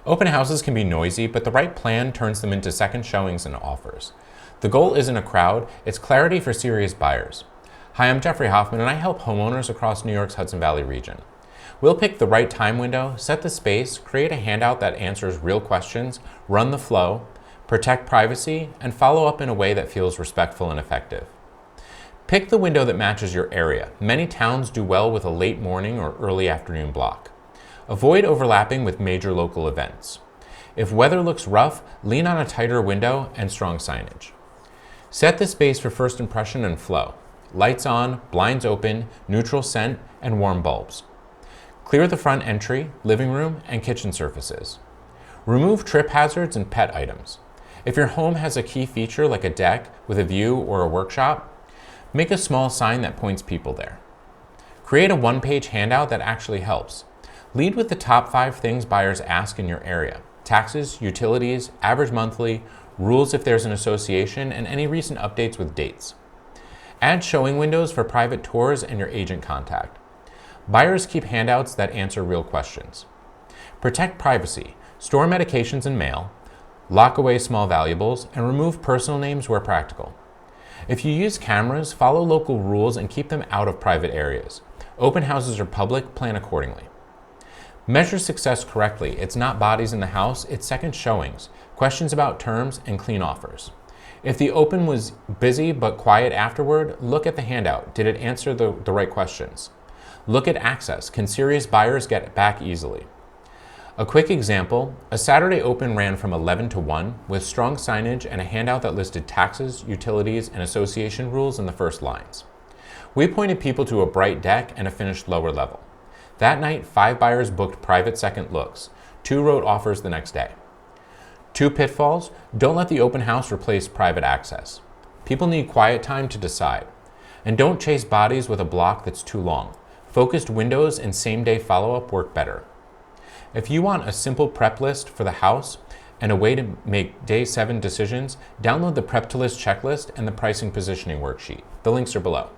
Open houses can be noisy, but the right plan turns them into second showings and offers. The goal isn't a crowd, it's clarity for serious buyers. Hi, I'm Jeffrey Hoffmann, and I help homeowners across New York's Hudson Valley region. We'll pick the right time window, set the space, create a handout that answers real questions, run the flow, protect privacy, and follow up in a way that feels respectful and effective. Pick the window that matches your area. Many towns do well with a late morning or early afternoon block. Avoid overlapping with major local events. If weather looks rough, lean on a tighter window and strong signage. Set the space for first impression and flow. Lights on, blinds open, neutral scent, and warm bulbs. Clear the front entry, living room, and kitchen surfaces. Remove trip hazards and pet items. If your home has a key feature like a deck with a view or a workshop, make a small sign that points people there. Create a one-page handout that actually helps. Lead with the top 5 things buyers ask in your area: taxes, utilities, average monthly, rules if there's an association, and any recent updates with dates. Add showing windows for private tours and your agent contact. Buyers keep handouts that answer real questions. Protect privacy. Store medications and mail, lock away small valuables, and remove personal names where practical. If you use cameras, follow local rules and keep them out of private areas. Open houses are public, plan accordingly. Measure success correctly. It's not bodies in the house, it's second showings, questions about terms, and clean offers. If the open was busy but quiet afterward, look at the handout. Did it answer the right questions? Look at access. Can serious buyers get back easily? A quick example, a Saturday open ran from 11 to 1 with strong signage and a handout that listed taxes, utilities, and association rules in the first lines. We pointed people to a bright deck and a finished lower level. That night, 5 buyers booked private second looks. 2 wrote offers the next day. 2 pitfalls: don't let the open house replace private access. People need quiet time to decide. And don't chase bodies with a block that's too long. Focused windows and same-day follow-up work better. If you want a simple prep list for the house and a way to make day 7 decisions, download the Prep to List checklist and the pricing positioning worksheet. The links are below.